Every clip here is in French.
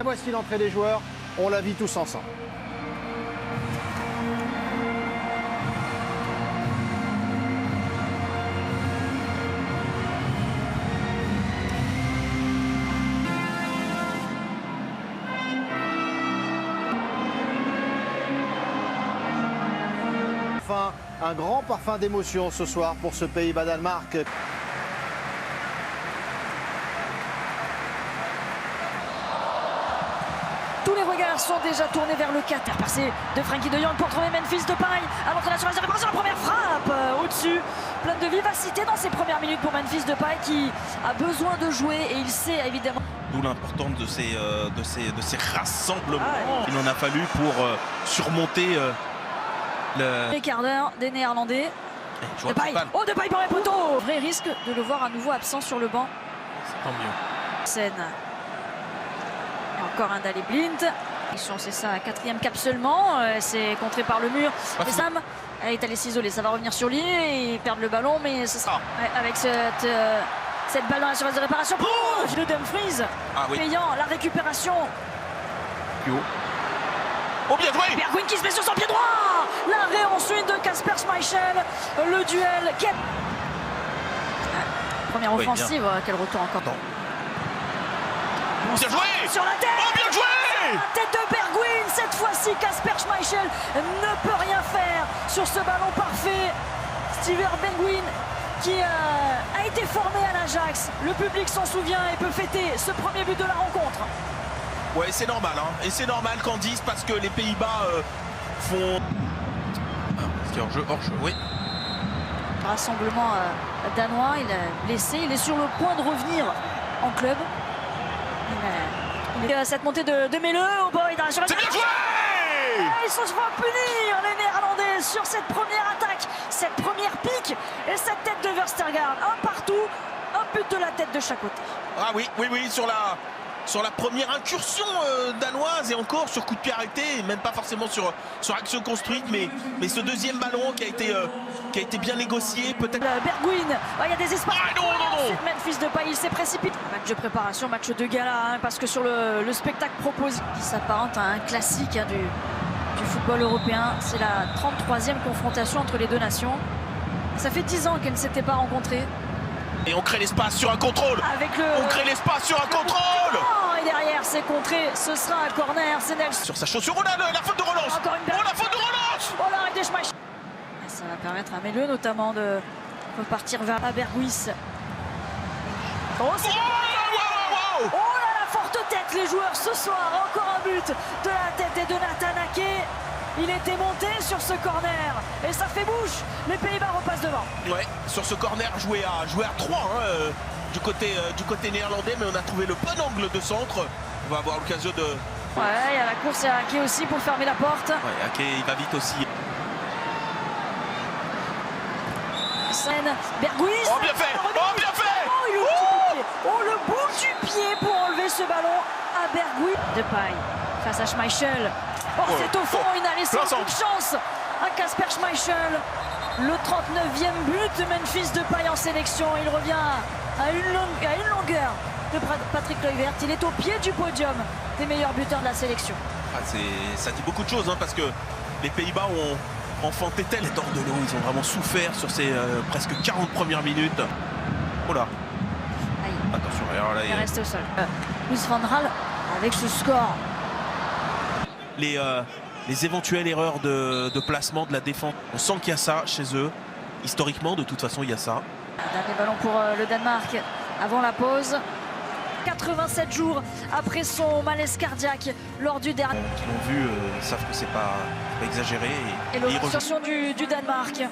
Voici l'entrée des joueurs, on la vit tous ensemble. Enfin, un grand parfum d'émotion ce soir pour ce Pays-Bas-Danemark. Tous les regards sont déjà tournés vers le Qatar. Passé de Frenkie de Jong pour trouver Memphis Depay. À l'entrée de la surface de réparation, la première frappe au-dessus. Plein de vivacité dans ses premières minutes pour Memphis Depay qui a besoin de jouer et il sait évidemment. D'où l'importance de ces rassemblements. Il en a fallu pour surmonter Les quarts d'heure des Néerlandais. Depay. Oh, Depay par les poteaux. Vrai risque de le voir à nouveau absent sur le banc. C'est tant mieux. Scène. Et encore un Daley Blind. C'est ça, quatrième cap seulement. C'est contré par le mur. Et Sam est allé s'isoler. Ça va revenir sur lui et perdre le ballon. Mais ce sera avec cette balle dans la surface de réparation. Oh, de Dumfries. Payant la récupération. Oh, bien joué! Bergwijn qui se met sur son pied droit. L'arrêt ensuite de Kasper Schmeichel. Le duel. Première offensive. Quel retour encore. Bien joué! Sur la tête! Oh, bien joué! La tête de Bergwijn. Cette fois-ci, Kasper Schmeichel ne peut rien faire sur ce ballon parfait. Steven Bergwijn qui a été formé à l'Ajax. Le public s'en souvient et peut fêter ce premier but de la rencontre. Ouais, c'est normal, hein. Et c'est normal qu'en 10 parce que les Pays-Bas font. C'est hors-jeu, oui. Rassemblement danois, il est blessé, il est sur le point de revenir en club. Il est cette montée de Melleux au boy dans la surface. C'est bien joué! Ils se font punir les Néerlandais sur cette première attaque, cette première pique et cette tête de Verstergaard. Un partout, un but de la tête de chaque côté. Ah oui, sur la première incursion danoise et encore sur coup de pied arrêté, et même pas forcément sur action construite, mais ce deuxième ballon qui a été bien négocié, peut-être. Bergwijn, il y a des espaces. Ah non. Memphis Depay, il s'est précipité. Match de préparation, match de gala, parce que sur le spectacle proposé, qui s'apparente à un classique du football européen, c'est la 33e confrontation entre les deux nations. Ça fait 10 ans qu'elles ne s'étaient pas rencontrées. Et on crée l'espace sur un contrôle. On crée l'espace sur un contrôle. Et derrière, c'est contré. Ce sera un corner. C'est Nelson. Sur sa chaussure, on a la faute de relance. Encore une la faute de relance. Oh, l'arrêt de Schmeichel. Ça va permettre à Melleux notamment de repartir vers Bergwijn. Oh, c'est wow. Oh là, la forte tête, les joueurs ce soir. Encore un but de la tête et de Nathan Ake. Il était monté sur ce corner et ça fait bouche. Les Pays-Bas repassent devant. Ouais, sur ce corner joué à 3 du côté néerlandais, mais on a trouvé le bon angle de centre. On va avoir l'occasion de. Ouais, il y a la course à Ake aussi pour fermer la porte. Ouais, Ake il va vite aussi. Scène, Bergwijn. Oh, bien fait! Oh, bien fait! Le bout du pied pour enlever ce ballon à Bergwijn. Depay face à Schmeichel. C'est au fond, il n'a laissé aucune chance à Kasper Schmeichel. Le 39e but de Memphis Depay en sélection. Il revient à une longueur de Patrick Kluivert. Il est au pied du podium des meilleurs buteurs de la sélection. Ça dit beaucoup de choses, parce que les Pays-Bas ont enfanté tel et hors de l'eau. Ils ont vraiment souffert sur ces presque 40 premières minutes. Oh là. Attention, alors là, il reste au sol. Luis van Gaal avec ce score. Les éventuelles erreurs de placement de la défense. On sent qu'il y a ça chez eux. Historiquement, de toute façon, il y a ça. Dernier ballon pour le Danemark avant la pause. 87 jours après son malaise cardiaque lors du dernier. Qui l'ont vu savent que c'est pas exagéré. Et l'obtention du Danemark.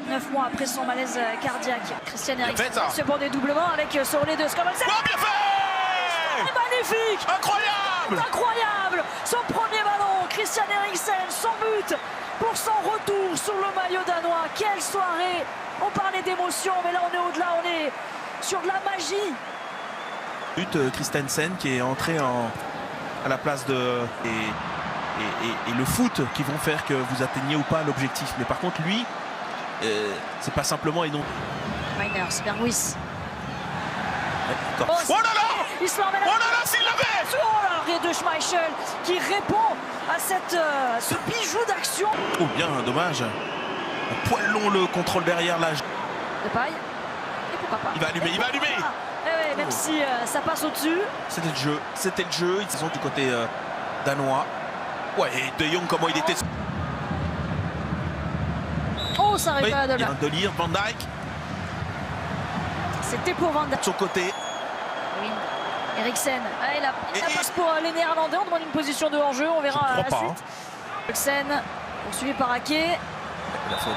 9 mois après son malaise cardiaque. Christian Eriksen se prend des doublements avec ce relais de Skålsen. Oh, bien fait! Magnifique! Incroyable! Son premier ballon, Christian Eriksen, son but pour son retour sur le maillot danois. Quelle soirée! On parlait d'émotion, mais là on est au-delà, on est sur de la magie. But Christensen qui est entré à la place de... Et le foot qui vont faire que vous atteignez ou pas l'objectif. Mais par contre, lui, c'est pas simplement et non. Miners, Bergwijn. Oh là là! Il se l'emmène. Oh là là, s'il l'a mauvais. Oh, l'arrêt de Schmeichel qui répond à ce bijou d'action. Oh bien, dommage. Un poil long le contrôle derrière là. Depay. Et pourquoi pas. Il va allumer, il va allumer. Ouais, même si ça passe au-dessus. C'était le jeu. Ils sont du côté danois. Ouais, et De Jong, comment il était. Oh, ça arrive pas à Il y a un délire, Van Dijk. C'était pour Van Dijk. De son côté. Oui. Eriksen. Ah, il a passe pour les Néerlandais. On demande une position de hors-jeu. On verra Je la crois pas, suite. Eriksen, poursuivi par Ake. La faute.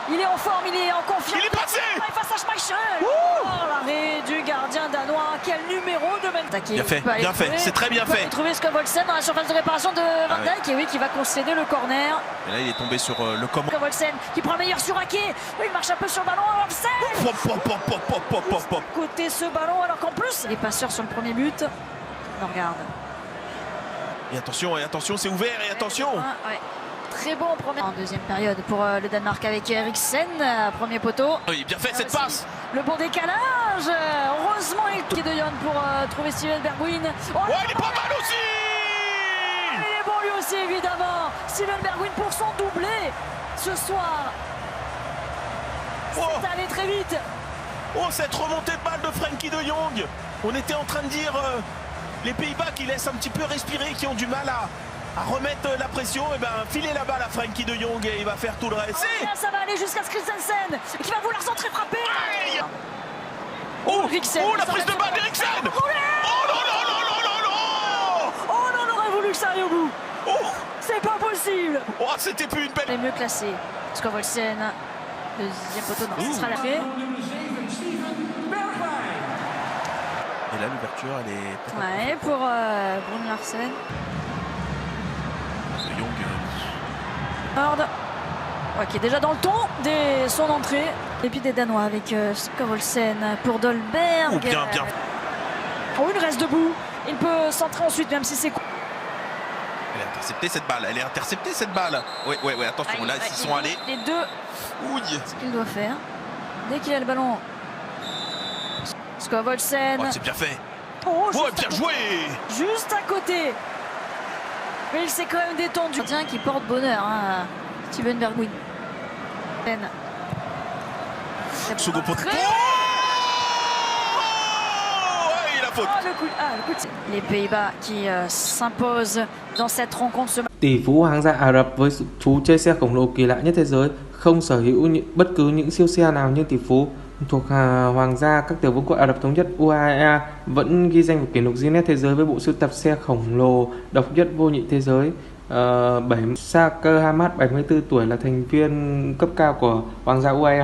Il est en forme, il est en confiance. Il est passé. Face à Schmeichel. Oh, l'arrêt du gardien danois. Quel numéro de Benteke. Bien fait, c'est très bien fait. Trouver Skovholsen dans la surface de réparation de Van Dijk. Et oui, qui va concéder le corner. Et là, il est tombé sur le commande. Skovholsen qui prend le meilleur sur Ake. Il marche un peu sur le ballon. Côté ce ballon, alors qu'en plus, les passeurs sur le premier but. On regarde. Et attention, c'est ouvert, et attention. Ouais. Très bon en deuxième période pour le Danemark avec Eriksen, premier poteau. Oui, bien fait cette passe. Le bon décalage. Heureusement, il est De Jong pour trouver Steven Bergwijn. Oh, il est pas mal aussi. Il est bon lui aussi, évidemment. Steven Bergwijn pour son doublé ce soir. C'est allé très vite. Oh, cette remontée de balle de Frenkie de Jong. On était en train de dire les Pays-Bas qui laissent un petit peu respirer, qui ont du mal à remettre la pression. Et ben, filer la balle à Frenkie de Jong et il va faire tout le reste. Ça va aller jusqu'à Christensen qui va vouloir centrer frapper. Oh, la prise de balle d'Eriksen. Oh non. Oh non, on aurait voulu que ça aille au bout. Oh, c'est pas possible. Oh, c'était plus une belle. Les mieux classés. Skovholsen, deuxième poteau, non, ce sera la clé. Et là, l'ouverture, elle est. Ouais, pour Brun Larsen. De Jong. Nord. Ouais, qui est déjà dans le ton dès son entrée. Et puis des Danois avec Skovholsen pour Dolberg. Oh, bien. Oh, il reste debout. Il peut centrer ensuite, même si c'est. Elle a intercepté cette balle. Ouais, attention, là, ils sont allés. Les deux. Ouille. Ce qu'il doit faire. Dès qu'il a le ballon. Skovholsen. Oh, c'est bien fait. Oh, bien joué. Juste à côté. Mais il s'est quand même détendu. Tiens, qui porte bonheur, hein, Steven Bergwijn. Second poteau. Il a faute. Le coup de... Les Pays-Bas qui s'imposent dans cette rencontre. Tỷ phú Hoàng gia Ả Rập với thú chơi xe khổng lồ kỳ lạ nhất thế giới, không sở hữu bất cứ những siêu xe nào, nhưng tỷ phú thuộc Hoàng gia các tiểu vương quốc Ả Rập Thống Nhất UAE vẫn ghi danh vào kỷ lục Guinness thế giới với bộ sưu tập xe khổng lồ độc nhất vô nhị thế giới. Saker Hamad, 74 tuổi, là thành viên cấp cao của Hoàng gia UAE.